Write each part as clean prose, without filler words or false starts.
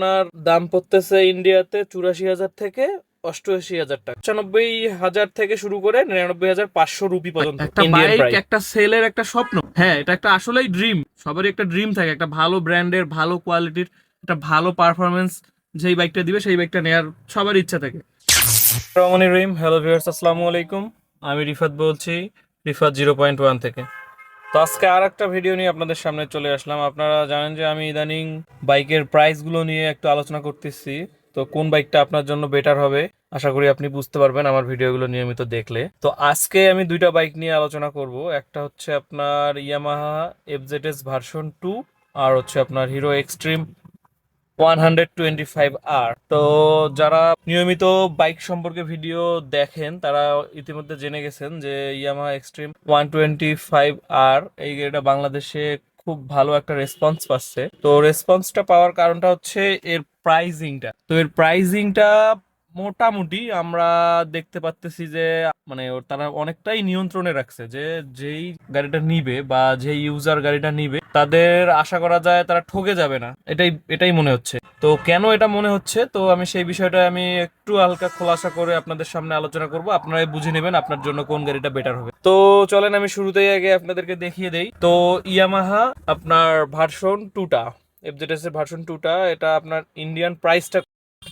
আপনার দাম পড়তেছে ইন্ডিয়াতে 84,000 থেকে 88,000 টাকা, 95,000 থেকে শুরু করে 99,500 রুপি পর্যন্ত একটা ইন্ডিয়ান বাইক প্রাইস। একটা সেলের একটা স্বপ্ন। হ্যাঁ, এটা একটা আসলেই ড্রিম। সবারই একটা ড্রিম থাকে একটা ভালো ব্র্যান্ডের, ভালো কোয়ালিটির, একটা ভালো পারফরমেন্স যেই বাইকটা দিবে সেই বাইকটা নেয়ার সবার ইচ্ছা থাকে। রহমানি রহিম, হ্যালো ভিউয়ার্স, আসসালামু আলাইকুম। আমি রিফাত বলছি, রিফাত 0.1 থেকে। তো আজকে আর একটা ভিডিও নিয়ে আপনাদের সামনে চলে আসলাম। আপনারা জানেন যে আমি ইদানিং বাইকের প্রাইসগুলো নিয়ে একটু আলোচনা করতেছি। তো কোন বাইকটা আপনার জন্য বেটার হবে আশা করি আপনি বুঝতে পারবেন আমার ভিডিওগুলো নিয়মিত দেখলে। তো আজকে আমি দুইটা বাইক নিয়ে আলোচনা করব। একটা হচ্ছে আপনার ইয়ামাহা এফজেডএস ভার্সন 2, আর হচ্ছে আপনার হিরো এক্সট্রিম 125R। তো যারা নিয়মিত বাইক সম্পর্কে ভিডিও দেখেন তারা ইতিমধ্যে জেনে গেছেন যে ইয়ামাহা এক্সট্রিম 125R এই গাড়িটা বাংলাদেশে খুব ভালো একটা রেসপন্স পাচ্ছে। তো রেসপন্সটা পাওয়ার কারণটা হচ্ছে এর প্রাইজিংটা। তো এর প্রাইজিংটা মোটামুটি আমরা দেখতে পাচ্তেছি যে মানে তারা অনেকটাই নিয়ন্ত্রণে রাখছে, যে যেই গাড়িটা নিবে বা যেই ইউজার গাড়িটা নিবে তাদের আশা করা যায় তারা ঠকে যাবে না, এটাই এটাই মনে হচ্ছে। তো কেন এটা মনে হচ্ছে, তো আমি সেই বিষয়টা আমি একটু হালকা খোলাসা করে আপনাদের সামনে আলোচনা করব, আপনারাই বুঝে নেবেন আপনার জন্য কোন গাড়িটা বেটার হবে। তো চলেন আমি শুরুতেই আগে আপনাদেরকে দেখিয়ে দেই। তো ইয়ামাহা আপনার ভার্সন 2টা, এফজেডএস এর ভার্সন 2টা, এটা আপনার ইন্ডিয়ান প্রাইসটা।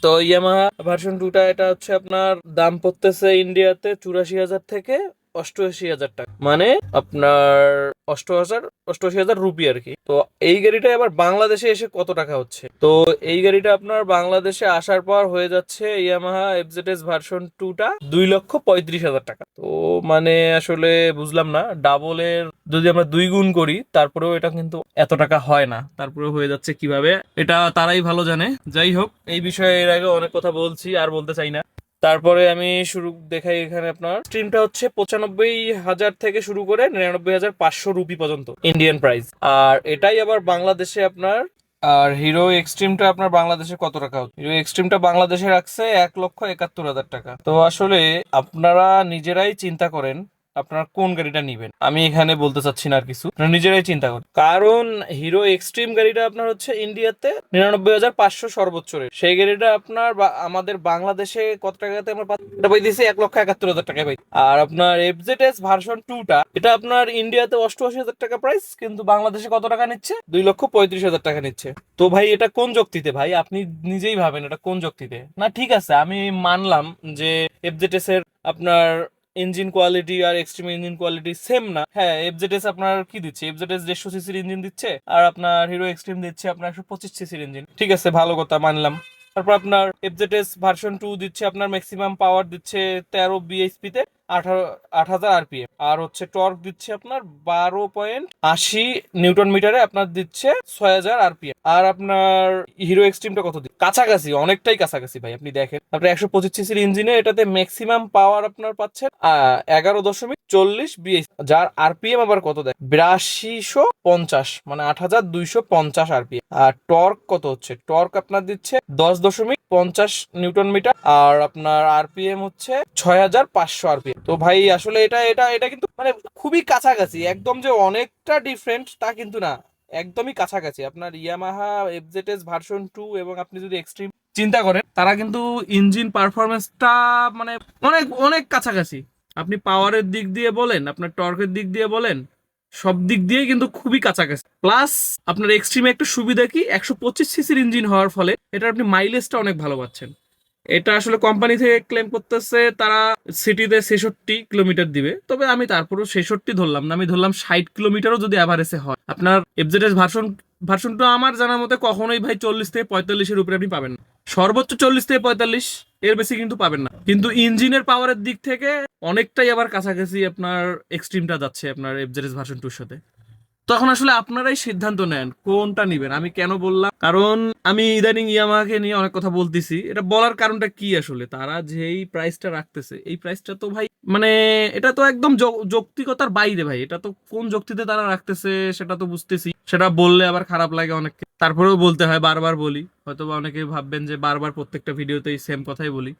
তো ইয়ামাহা ভার্সন 2টা এটা হচ্ছে আপনার দাম পড়তেছে ইন্ডিয়াতে 84,000 থেকে 88,000 টাকা, মানে আপনার 88,000 রুপি আর কি। তো এই গাড়িটা আবার বাংলাদেশে এসে কত টাকা হচ্ছে, তো এই গাড়িটা আপনার বাংলাদেশে আসার পর হয়ে যাচ্ছে ইয়ামাহা এফজেডএস ভার্সন 2টা 2,35,000 টাকা। তো মানে আসলে বুঝলাম না, ডাবলের যদি আমরা 2 গুণ করি তারপরেও এটা কিন্তু এত টাকা হয় না, তারপরেও হয়ে যাচ্ছে কিভাবে এটা তারাই ভালো জানে। যাই হোক, এই বিষয়ে এর আগে অনেক কথা বলছি, আর বলতে চাই না। তারপরে আমি শুরু দেখাই, এখানে আপনার স্ট্রিমটা হচ্ছে 95,000 থেকে শুরু করে 99,500 রুপি পর্যন্ত ইন্ডিয়ান প্রাইস। আর এটাই আবার বাংলাদেশে আপনার, আর হিরো এক্সট্রিমটা আপনার বাংলাদেশে কত টাকা হচ্ছে? হিরো এক্সট্রিমটা বাংলাদেশে রাখছে 1,71,000 টাকা। তো আসলে আপনারা নিজেরাই চিন্তা করেন আপনারা কোন গাড়িটা নিবেন। আমি এখানে বলতে চাচ্ছি না আর কিছু, আপনারা নিজেরাই চিন্তা করেন। কারণ হিরো এক্সট্রিম গাড়িটা আপনার হচ্ছে ইন্ডিয়াতে 99,500 সর্বোচ্চ রেট, সেই গাড়িটা আপনার আমাদের বাংলাদেশে কত টাকাতে আমরা এটা পাইতেছি 1,71,000 টাকায় পাই। আর আপনার এফজেডএস ভার্সন 2টা এটা আপনার ইন্ডিয়াতে 88,000 টাকা প্রাইস, কিন্তু বাংলাদেশে কত টাকা নিচ্ছে? 2,35,000 টাকা নিচ্ছে। তো ভাই এটা কোন যুক্তিতে ভাই? আপনি নিজেই ভাবেন এটা কোন যুক্তিতে। না ঠিক আছে, আমি মানলাম যে এফজেডএস এর আপনার ইঞ্জিন কোয়ালিটি আর এক্সট্রিম ইঞ্জিন কোয়ালিটি সেম না। হ্যাঁ, এফজেডএস আপনার কি দিচ্ছে? এফজেডএস 150 সিসির ইঞ্জিন দিচ্ছে, আর আপনার হিরো এক্সট্রিম দিচ্ছে আপনার 125 সিসির ইঞ্জিন। ঠিক আছে, ভালো কথা মানলাম। তারপর আপনার এফজেডএস ভার্সন 2 দিচ্ছে আপনার ম্যাক্সিমাম পাওয়ার দিচ্ছে 13 বিএইচপি তে 8,000 আরপিএম, আর হচ্ছে টর্ক দিচ্ছে আপনার 12.80 নিউটন মিটারে আপনার দিচ্ছে 6,000 আরপিএম। আর আপনার হিরো এক্সট্রিমটা কত দিচ্ছে? কাছাকাছি, অনেকটাই কাছাকাছি ভাই। আপনি দেখেন আপনার 125 সিসির ইঞ্জিনে এটাতে ম্যাক্সিমাম পাওয়ার আপনার পাচ্ছেন 11.40 যার আরপিএম আবার কত দেয়? 8250, মানে 8,250 আরপিএম। আর টর্ক কত হচ্ছে? টর্ক আপনার দিচ্ছে 10.50 নিউটন মিটার, আর আপনার আরপিএম হচ্ছে 6,500 আরপিএম। তো ভাই আসলে এটা এটা এটা কিন্তু মানে খুবই কাছাকাছি, একদম যে অনেকটা ডিফারেন্ট তা কিন্তু না, একদমই কাছাকাছি। আপনার ইয়ামাহা এফজেডএস ভার্সন 2 এবং আপনি যদি এক্সট্রিম চিন্তা করেন, তারা কিন্তু ইঞ্জিন পারফরমেন্সটা মানে অনেক অনেক কাছাকাছি। আপনি পাওয়ারের দিক দিয়ে বলেন, আপনার টর্কের দিক দিয়ে বলেন, সব দিক দিয়ে কিন্তু খুবই কাছাকাছি। প্লাস আপনার এক্সট্রিমে একটা সুবিধা কি, 125 সিসির ইঞ্জিন হওয়ার ফলে এটা আপনি মাইলেজটা অনেক ভালো পাচ্ছেন। এটা আসলে কোম্পানি থেকে ক্লেম করতেছে তারা সিটিতে 66 কিলোমিটার দিবে, তবে আমি তারপরেও 66 ধরলাম না, আমি ধরলাম 60 কিলোমিটারও যদি অ্যাভারেজে হয়। আপনার এফজেডএস ভার্সন 2 আমার জানার মতে কখনোই ভাই 40 থেকে 45-এর উপরে আপনি পাবেন না, সর্বোচ্চ 40 থেকে 45, এর বেশি কিন্তু পাবেন না। কিন্তু ইঞ্জিনের পাওয়ারের দিক থেকে অনেকটাই আবার কাছাকাছি আপনার এক্সট্রিমটা যাচ্ছে আপনার এফজেডএস ভার্সন 2-এর সাথে। তখন আসলে আপনারাই সিদ্ধান্ত নেন কোনটা নিবেন। আমি কেন বললাম, কারণ আমি ইদানিং ইয়ামাহাকে নিয়ে অনেক কথা বলতেছি। এটা বলার কারণটা কি, আসলে তারা যেই প্রাইসটা রাখতেছে এই প্রাইসটা তো ভাই মানে এটা তো একদম যৌক্তিকতার বাইরে ভাই। এটা তো কোন যুক্তিতে তারা রাখতেছে সেটা তো বুঝতেছি, সেটা বললে আবার খারাপ লাগে অনেককে, তারপরেও বলতে হয়, বারবার বলি। হয়তো বা অনেকে ভাববেন যে বারবার প্রত্যেকটা ভিডিওতেই সেম কথাই বলি।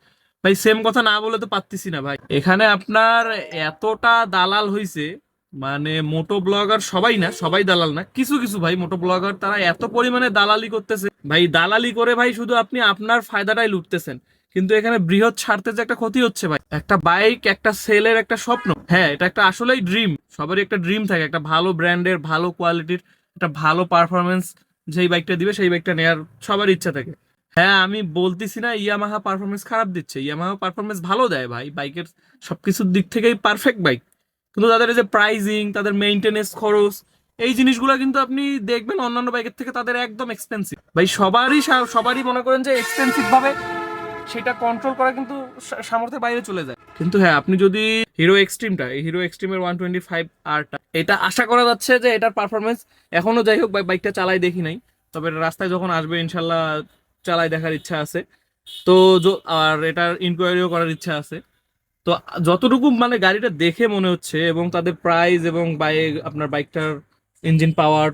ভাই সেম কথা না বলে তো পারতেছি না ভাই। এখানে আপনার এতটা দালাল হইছে, মানে মোটো ব্লগার সবাই না, সবাই দালাল না, কিছু কিছু ভাই মোটো ব্লগার তারা এত পরিমাণে দালালি করতেছে ভাই, দালালি করে ভাই শুধু আপনি আপনার ফায়দাটাই লুটতেছেন, কিন্তু এখানে বৃহৎ স্বার্থে যে একটা ক্ষতি হচ্ছে ভাই। একটা বাইক একটা সেলের একটা স্বপ্ন, হ্যাঁ এটা একটা আসলেই ড্রিম, সবারই একটা ড্রিম থাকে একটা ভালো ব্র্যান্ডের ভালো কোয়ালিটির একটা ভালো পারফরমেন্স যেই বাইকটা দিবে সেই বাইকটা নেওয়ার সবার ইচ্ছা থাকে। হ্যাঁ আমি বলতেছি না ইয়ামাহা পারফরমেন্স খারাপ দিচ্ছে, ইয়ামাহা পারফরমেন্স ভালো দেয় ভাই, বাইকের সবকিছুর দিক থেকেই পারফেক্ট বাইক, কিন্তু তাদের এই যে প্রাইজিং তাদের মেইনটেনেন্স খরচ এই জিনিসগুলো কিন্তু আপনি দেখবেন অন্যান্য বাইকের থেকে তাদের একদম এক্সপেন্সিভ ভাই, সবারই মনে করেন যে এক্সপেন্সিভ ভাবে সেটা কন্ট্রোল করা কিন্তু সামর্থ্যের বাইরে চলে যায়। কিন্তু হ্যাঁ আপনি যদি হিরো এক্সট্রিমটা, এই হিরো এক্সট্রিমের 125Rটা, এটা আশা করা যাচ্ছে যে এটার পারফরমেন্স এখনো যাই হোক বাইকটা চালাই দেখি নাই, তবে এটা রাস্তায় যখন আসবে ইনশাল্লাহ চালাই দেখার ইচ্ছা আছে। তো আর এটার ইনকোয়ারিও করার ইচ্ছা আছে। তো যতটুকু মানে গাড়িটা দেখে মনে হচ্ছে এবং তাদের প্রাইস এবং আপনার বাইকটার ইঞ্জিন পাওয়ার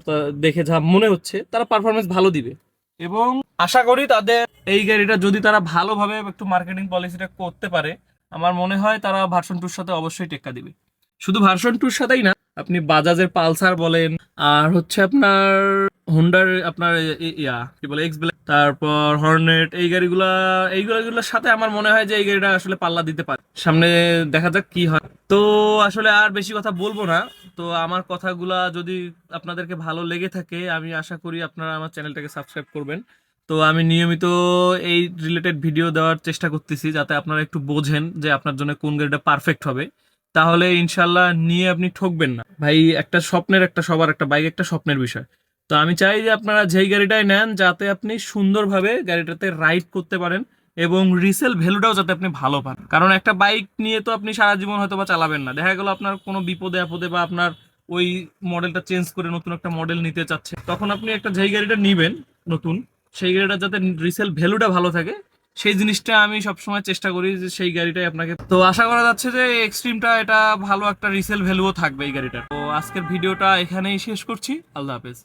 দেখে যা মনে হচ্ছে তারা পারফরমেন্স ভালো দিবে, এবং আশা করি তাদের এই গাড়িটা যদি তারা ভালোভাবে একটু মার্কেটিং পলিসিটা করতে পারে, আমার মনে হয় তারা ভার্সন 2-র সাথে অবশ্যই টেক্কা দিবে। শুধু ভার্সন 2-র সাথেই না, আপনি বাজাজের পালসার বলেন, আর হচ্ছে আপনার হোন্ডার আপনার কি বলে এক্স ব্ল্যাক, তারপর হর্নেট, এইগুলোর সাথে আমার মনে হয় যে এই গাড়িটা আসলে পাল্লা দিতে পারে। সামনে দেখা যাক কি হয়। তো আসলে আর বেশি কথা বলবো না। তো আমার কথাগুলা যদি আপনাদেরকে ভালো লেগে থাকে, আমি আশা করি আপনারা আমার চ্যানেলটাকে সাবস্ক্রাইব করবেন। তো আমি নিয়মিত এই রিলেটেড ভিডিও দেওয়ার চেষ্টা করতেছি যাতে আপনারা একটু বোঝেন যে আপনার জন্য কোন গাড়িটা পারফেক্ট হবে, তাহলে ইনশাল্লাহ নিয়ে আপনি ঠকবেন না ভাই। একটা স্বপ্নের একটা সবার একটা বাইক একটা স্বপ্নের বিষয়। তো আমি চাই যে আপনারা যেই গাড়িটাই নেন যাতে আপনি সুন্দরভাবে গাড়িটাতে রাইড করতে পারেন এবং রিসেল ভ্যালুটাও যাতে আপনি ভালো পান, কারণ একটা বাইক নিয়ে তো আপনি সারা জীবন হয়তো বা চালাবেন না, দেখা গেল আপনার কোনো বিপদে আপদে বা আপনার ওই মডেলটা চেঞ্জ করে নতুন একটা মডেল নিতে চাচ্ছে, তখন আপনি একটা যেই গাড়িটা নিবেন নতুন, সেই গাড়িটা যাতে রিসেল ভ্যালুটা ভালো থাকে, সেই জিনিসটা আমি সবসময় চেষ্টা করি যে সেই গাড়িটাই আপনাকে। তো আশা করা যাচ্ছে যে এক্সট্রিমটা এটা ভালো একটা রিসেল ভ্যালুও থাকবে এই গাড়িটার। তো আজকের ভিডিওটা এখানেই শেষ করছি, আল্লাহ হাফেজ।